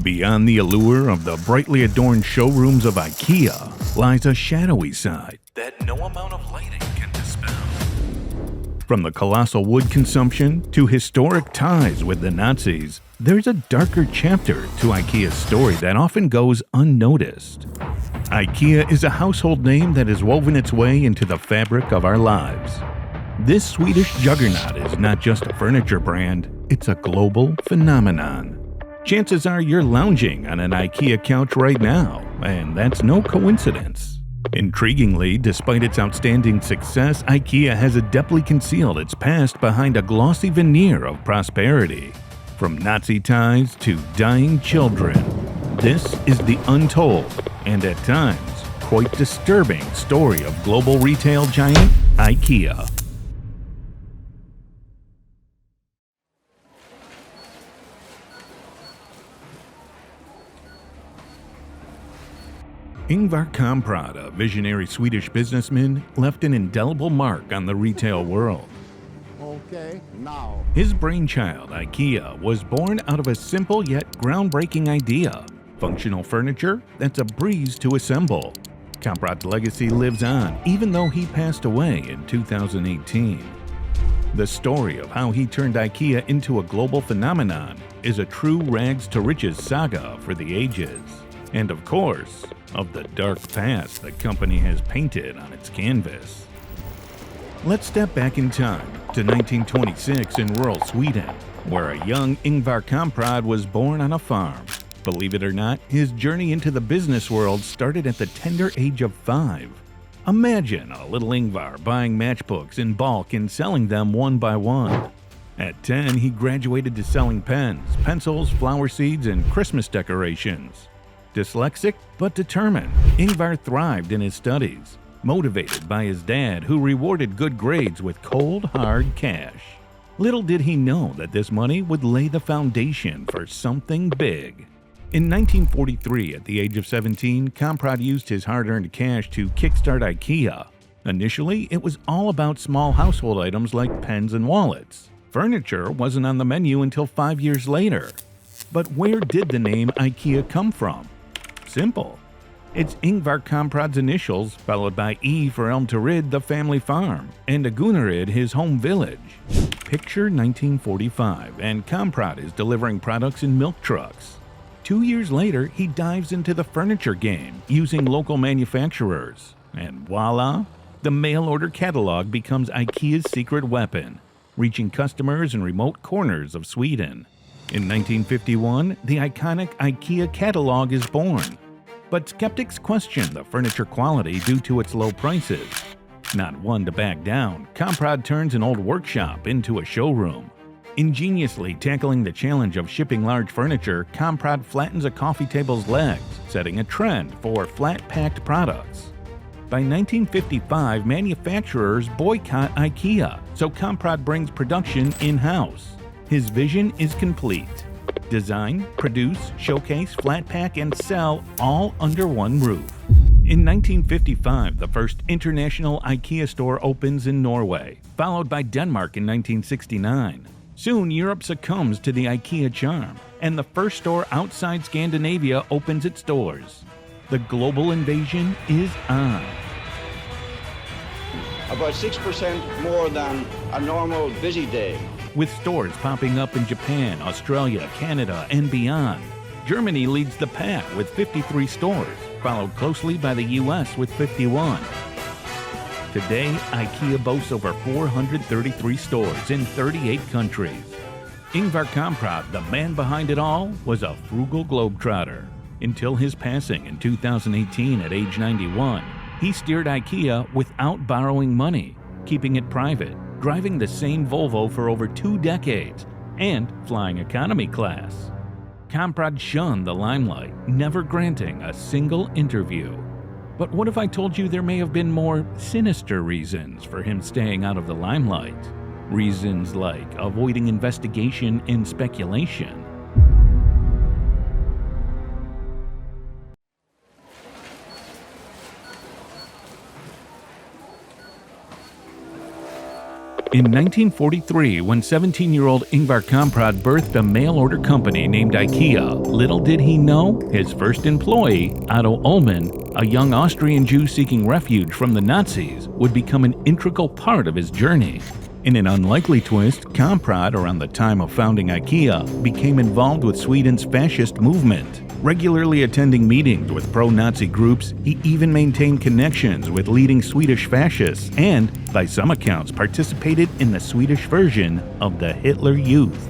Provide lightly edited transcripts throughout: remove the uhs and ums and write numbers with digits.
Beyond the allure of the brightly adorned showrooms of IKEA lies a shadowy side that no amount of lighting can dispel. From the colossal wood consumption to historic ties with the Nazis, there's a darker chapter to IKEA's story that often goes unnoticed. IKEA is a household name that has woven its way into the fabric of our lives. This Swedish juggernaut is not just a furniture brand, it's a global phenomenon. Chances are you're lounging on an IKEA couch right now, and that's no coincidence. Intriguingly, despite its outstanding success, IKEA has adeptly concealed its past behind a glossy veneer of prosperity. From Nazi ties to dying children, this is the untold, and at times, quite disturbing story of global retail giant IKEA. Ingvar Kamprad, a visionary Swedish businessman, left an indelible mark on the retail world. Okay, now. His brainchild, IKEA, was born out of a simple yet groundbreaking idea: functional furniture that's a breeze to assemble. Kamprad's legacy lives on, even though he passed away in 2018. The story of how he turned IKEA into a global phenomenon is a true rags-to-riches saga for the ages. And of course, of the dark past the company has painted on its canvas. Let's step back in time to 1926 in rural Sweden, where a young Ingvar Kamprad was born on a farm. Believe it or not, his journey into the business world started at the tender age of 5. Imagine a little Ingvar buying matchbooks in bulk and selling them one by one. At 10, he graduated to selling pens, pencils, flower seeds, and Christmas decorations. Dyslexic but determined, Ingvar thrived in his studies, motivated by his dad, who rewarded good grades with cold, hard cash. Little did he know that this money would lay the foundation for something big. In 1943, at the age of 17, Kamprad used his hard-earned cash to kickstart IKEA. Initially, it was all about small household items like pens and wallets. Furniture wasn't on the menu until 5 years later. But where did the name IKEA come from? Simple. It's Ingvar Kamprad's initials, followed by E for Elmtoryd, the family farm, and Agunnaryd, his home village. Picture 1945, and Kamprad is delivering products in milk trucks. 2 years later, he dives into the furniture game, using local manufacturers. And voila! The mail-order catalog becomes IKEA's secret weapon, reaching customers in remote corners of Sweden. In 1951, the iconic IKEA catalog is born. But skeptics question the furniture quality due to its low prices. Not one to back down, Kamprad turns an old workshop into a showroom. Ingeniously tackling the challenge of shipping large furniture, Kamprad flattens a coffee table's legs, setting a trend for flat-packed products. By 1955, manufacturers boycott IKEA, so Kamprad brings production in-house. His vision is complete. Design, produce, showcase, flat pack, and sell all under one roof. In 1955, the first international IKEA store opens in Norway, followed by Denmark in 1969. Soon, Europe succumbs to the IKEA charm, and the first store outside Scandinavia opens its doors. The global invasion is on. About 6% more than a normal busy day. With stores popping up in Japan, Australia, Canada, and beyond. Germany leads the pack with 53 stores, followed closely by the US with 51. Today, IKEA boasts over 433 stores in 38 countries. Ingvar Kamprad, the man behind it all, was a frugal globetrotter. Until his passing in 2018 at age 91, he steered IKEA without borrowing money, keeping it private, driving the same Volvo for over 2 decades, and flying economy class. Kamprad shunned the limelight, never granting a single interview. But what if I told you there may have been more sinister reasons for him staying out of the limelight? Reasons like avoiding investigation and speculation. In 1943, when 17-year-old Ingvar Kamprad birthed a mail-order company named IKEA, little did he know his first employee, Otto Ullmann, a young Austrian Jew seeking refuge from the Nazis, would become an integral part of his journey. In an unlikely twist, Kamprad, around the time of founding IKEA, became involved with Sweden's fascist movement. Regularly attending meetings with pro-Nazi groups, he even maintained connections with leading Swedish fascists and, by some accounts, participated in the Swedish version of the Hitler Youth.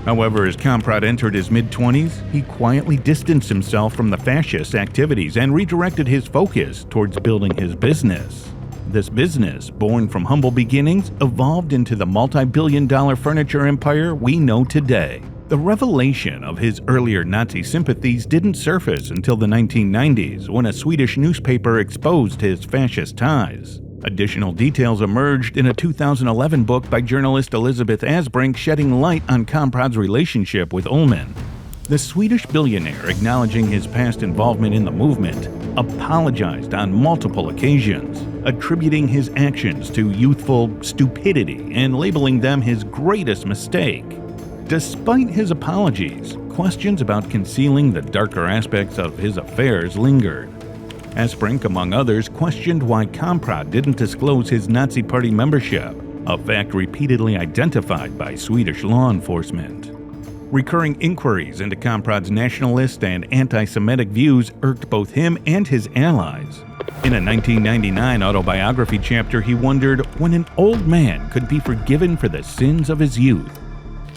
However, as Kamprad entered his mid-20s, he quietly distanced himself from the fascist activities and redirected his focus towards building his business. This business, born from humble beginnings, evolved into the multi-billion-dollar furniture empire we know today. The revelation of his earlier Nazi sympathies didn't surface until the 1990s, when a Swedish newspaper exposed his fascist ties. Additional details emerged in a 2011 book by journalist Elizabeth Asbrink shedding light on Kamprad's relationship with Ullmann. The Swedish billionaire, acknowledging his past involvement in the movement, apologized on multiple occasions, attributing his actions to youthful stupidity and labeling them his greatest mistake. Despite his apologies, questions about concealing the darker aspects of his affairs lingered. Asbrink, among others, questioned why Kamprad didn't disclose his Nazi Party membership, a fact repeatedly identified by Swedish law enforcement. Recurring inquiries into Kamprad's nationalist and anti-Semitic views irked both him and his allies. In a 1999 autobiography chapter, he wondered when an old man could be forgiven for the sins of his youth.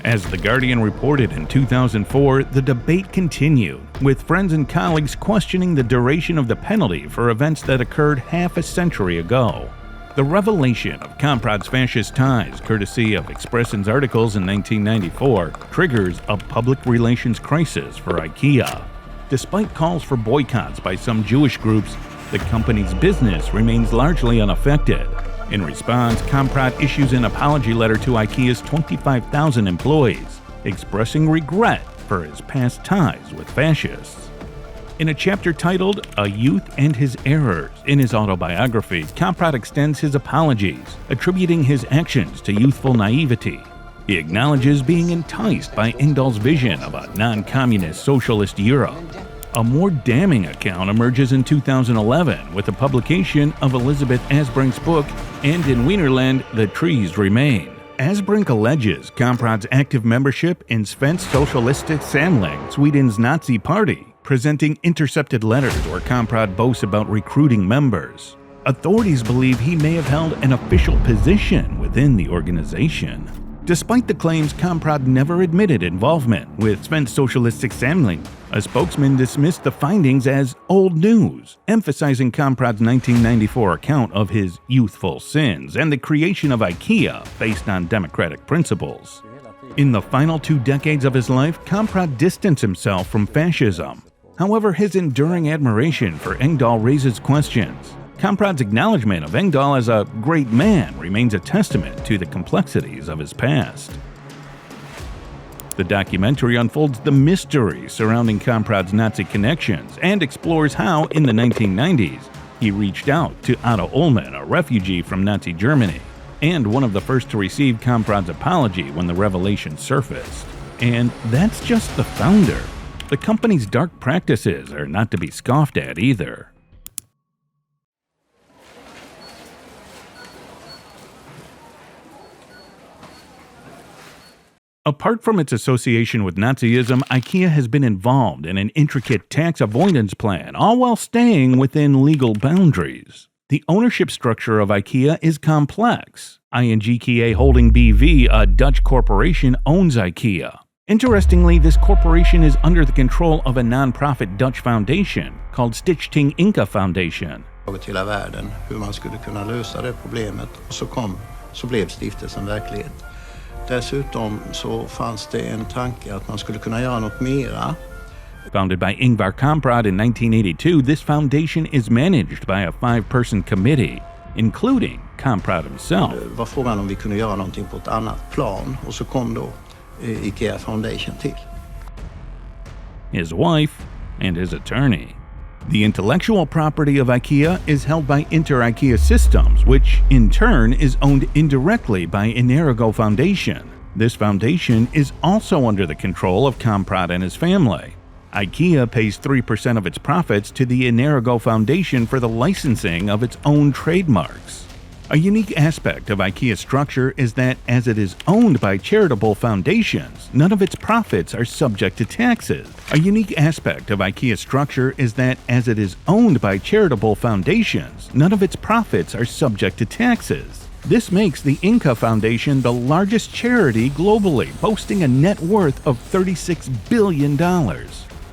As The Guardian reported in 2004, the debate continued, with friends and colleagues questioning the duration of the penalty for events that occurred half a century ago. The revelation of Kamprad's fascist ties, courtesy of Expressen's articles in 1994, triggers a public relations crisis for IKEA. Despite calls for boycotts by some Jewish groups, the company's business remains largely unaffected. In response, Kamprad issues an apology letter to IKEA's 25,000 employees, expressing regret for his past ties with fascists. In a chapter titled A Youth and His Errors in his autobiography, Kamprad extends his apologies, attributing his actions to youthful naivety. He acknowledges being enticed by Engdahl's vision of a non-communist socialist Europe. A more damning account emerges in 2011 with the publication of Elizabeth Asbrink's book, And in Wienerland, the Trees Remain. Asbrink alleges Kamprad's active membership in Svensk Socialistisk Samling, Sweden's Nazi party, presenting intercepted letters where Kamprad boasts about recruiting members. Authorities believe he may have held an official position within the organization. Despite the claims, Kamprad never admitted involvement with Svensk Socialistisk Samling. A spokesman dismissed the findings as old news, emphasizing Kamprad's 1994 account of his youthful sins and the creation of IKEA based on democratic principles. In the final 2 decades of his life, Kamprad distanced himself from fascism. However, his enduring admiration for Engdahl raises questions. Kamprad's acknowledgement of Engdahl as a great man remains a testament to the complexities of his past. The documentary unfolds the mystery surrounding Kamprad's Nazi connections and explores how, in the 1990s, he reached out to Otto Ullmann, a refugee from Nazi Germany, and one of the first to receive Kamprad's apology when the revelation surfaced. And that's just the founder. The company's dark practices are not to be scoffed at either. Apart from its association with Nazism, IKEA has been involved in an intricate tax avoidance plan, all while staying within legal boundaries. The ownership structure of IKEA is complex. INGKA Holding BV, a Dutch corporation, owns IKEA. Interestingly, this corporation is under the control of a non-profit Dutch foundation called Stichting Inca Foundation. Till hela världen hur man skulle kunna lösa det problemet, och så blev stiftelsen verklighet. Dessutom så fanns det en tanke att man skulle kunna göra något mera. Founded by Ingvar Kamprad in 1982, this foundation is managed by a 5-person committee, including Kamprad himself. Det var frågan om vi kunde göra någonting på ett annat plan, och så kom då IKEA Foundation till. His wife and his attorney. The intellectual property of IKEA is held by IKEA Systems, which in turn is owned indirectly by Inerigo Foundation. This foundation is also under the control of Kamprad and his family. IKEA pays 3% of its profits to the Inerigo Foundation for the licensing of its own trademarks. A unique aspect of IKEA's structure is that, as it is owned by charitable foundations, none of its profits are subject to taxes. A unique aspect of IKEA's structure is that, as it is owned by charitable foundations, none of its profits are subject to taxes. This makes the Inca Foundation the largest charity globally, boasting a net worth of $36 billion.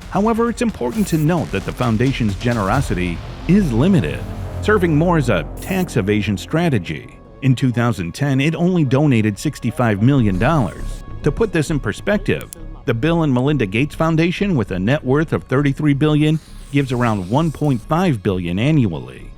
However, it's important to note that the foundation's generosity is limited, serving more as a tax evasion strategy. In 2010, it only donated $65 million. To put this in perspective, the Bill and Melinda Gates Foundation, with a net worth of $33 billion, gives around $1.5 billion annually.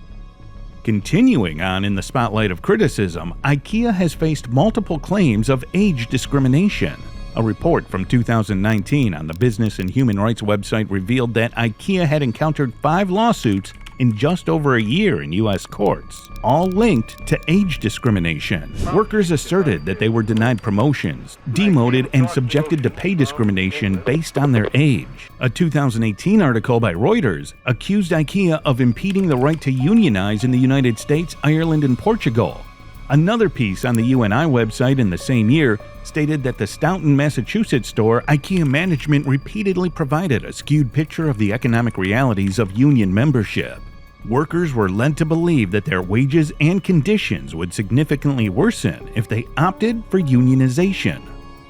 Continuing on in the spotlight of criticism, IKEA has faced multiple claims of age discrimination. A report from 2019 on the Business and Human Rights website revealed that IKEA had encountered 5 lawsuits in just over a year in U.S. courts, all linked to age discrimination. Workers asserted that they were denied promotions, demoted, and subjected to pay discrimination based on their age. A 2018 article by Reuters accused IKEA of impeding the right to unionize in the United States, Ireland, and Portugal. Another piece on the UNI website in the same year stated that the Stoughton, Massachusetts store, IKEA management repeatedly provided a skewed picture of the economic realities of union membership. Workers were led to believe that their wages and conditions would significantly worsen if they opted for unionization.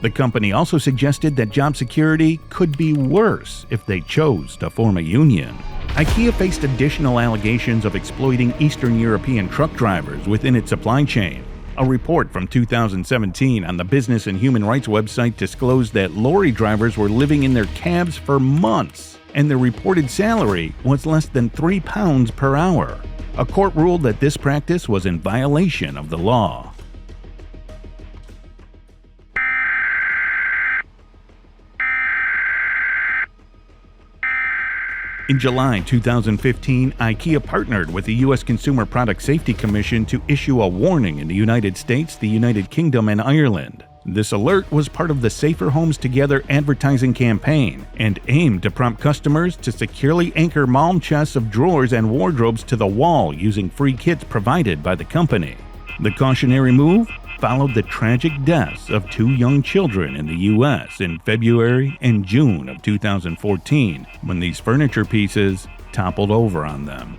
The company also suggested that job security could be worse if they chose to form a union. IKEA faced additional allegations of exploiting Eastern European truck drivers within its supply chain. A report from 2017 on the Business and Human Rights website disclosed that lorry drivers were living in their cabs for months, and their reported salary was less than £3 per hour. A court ruled that this practice was in violation of the law. In July 2015, IKEA partnered with the U.S. Consumer Product Safety Commission to issue a warning in the United States, the United Kingdom, and Ireland. This alert was part of the Safer Homes Together advertising campaign and aimed to prompt customers to securely anchor Malm chests of drawers and wardrobes to the wall using free kits provided by the company. The cautionary move followed the tragic deaths of 2 young children in the U.S. in February and June of 2014, when these furniture pieces toppled over on them.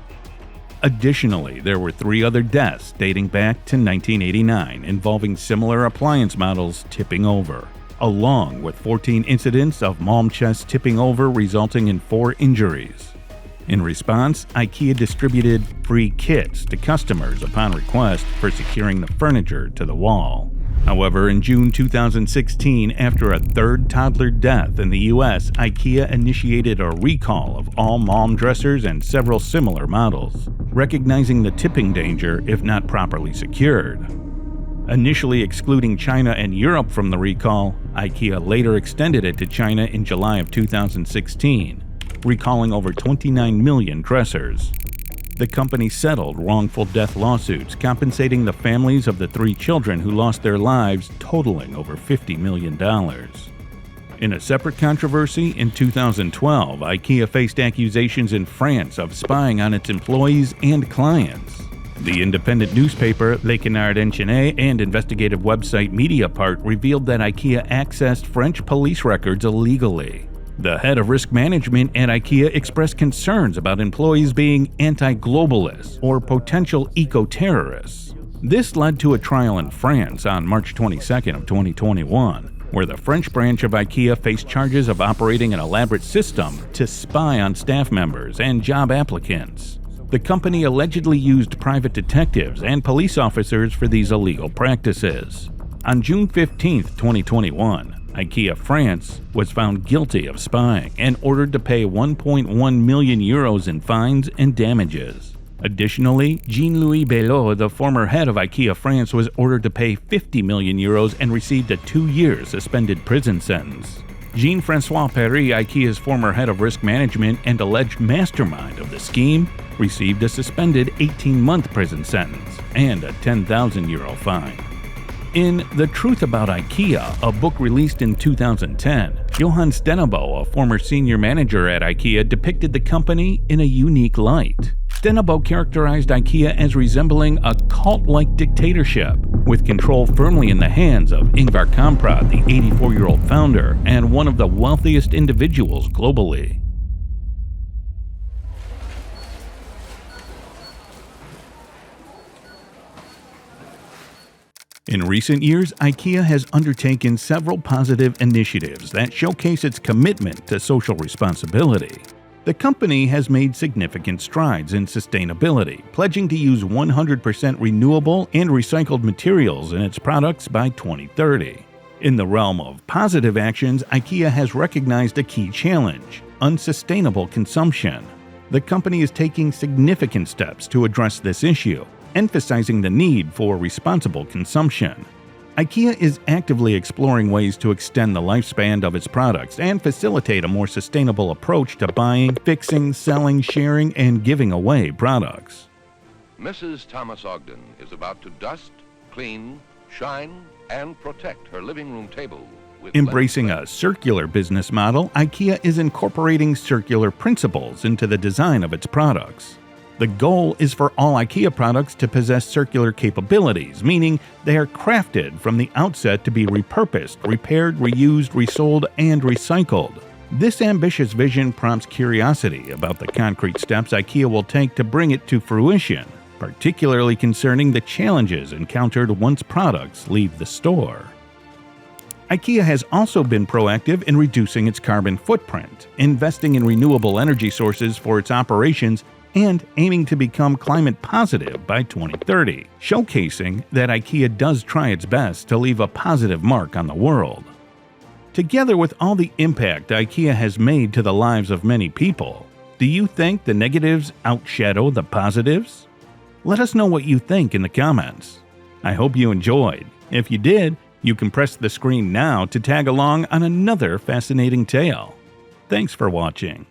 Additionally, there were 3 other deaths dating back to 1989 involving similar appliance models tipping over, along with 14 incidents of Malm chests tipping over resulting in 4 injuries. In response, IKEA distributed free kits to customers upon request for securing the furniture to the wall. However, in June 2016, after a 3rd toddler death in the U.S., IKEA initiated a recall of all Malm dressers and several similar models, recognizing the tipping danger if not properly secured. Initially excluding China and Europe from the recall, IKEA later extended it to China in July of 2016. Recalling over 29 million dressers. The company settled wrongful death lawsuits, compensating the families of the 3 children who lost their lives, totaling over $50 million. In a separate controversy, in 2012, IKEA faced accusations in France of spying on its employees and clients. The independent newspaper Le Canard Enchaîné and investigative website Mediapart revealed that IKEA accessed French police records illegally. The head of risk management at IKEA expressed concerns about employees being anti-globalists or potential eco-terrorists. This led to a trial in France on March 22nd of 2021, where the French branch of IKEA faced charges of operating an elaborate system to spy on staff members and job applicants. The company allegedly used private detectives and police officers for these illegal practices. On June 15, 2021, IKEA France was found guilty of spying and ordered to pay 1.1 million euros in fines and damages. Additionally, Jean-Louis Bellot, the former head of IKEA France, was ordered to pay 50 million euros and received a 2-year suspended prison sentence. Jean-Francois Perry, IKEA's former head of risk management and alleged mastermind of the scheme, received a suspended 18-month prison sentence and a €10,000 fine. In The Truth About IKEA, a book released in 2010, Johan Stenebo, a former senior manager at IKEA, depicted the company in a unique light. Stenebo characterized IKEA as resembling a cult-like dictatorship, with control firmly in the hands of Ingvar Kamprad, the 84-year-old founder and one of the wealthiest individuals globally. In recent years, IKEA has undertaken several positive initiatives that showcase its commitment to social responsibility. The company has made significant strides in sustainability, pledging to use 100% renewable and recycled materials in its products by 2030. In the realm of positive actions, IKEA has recognized a key challenge: unsustainable consumption. The company is taking significant steps to address this issue, emphasizing the need for responsible consumption. IKEA is actively exploring ways to extend the lifespan of its products and facilitate a more sustainable approach to buying, fixing, selling, sharing, and giving away products. Mrs. Thomas Ogden is about to dust, clean, shine, and protect her living room table. Embracing a circular business model, IKEA is incorporating circular principles into the design of its products. The goal is for all IKEA products to possess circular capabilities, meaning they are crafted from the outset to be repurposed, repaired, reused, resold, and recycled. This ambitious vision prompts curiosity about the concrete steps IKEA will take to bring it to fruition, particularly concerning the challenges encountered once products leave the store. IKEA has also been proactive in reducing its carbon footprint, investing in renewable energy sources for its operations, and aiming to become climate positive by 2030, showcasing that IKEA does try its best to leave a positive mark on the world. Together with all the impact IKEA has made to the lives of many people, do you think the negatives outshadow the positives? Let us know what you think in the comments. I hope you enjoyed. If you did, you can press the screen now to tag along on another fascinating tale. Thanks for watching.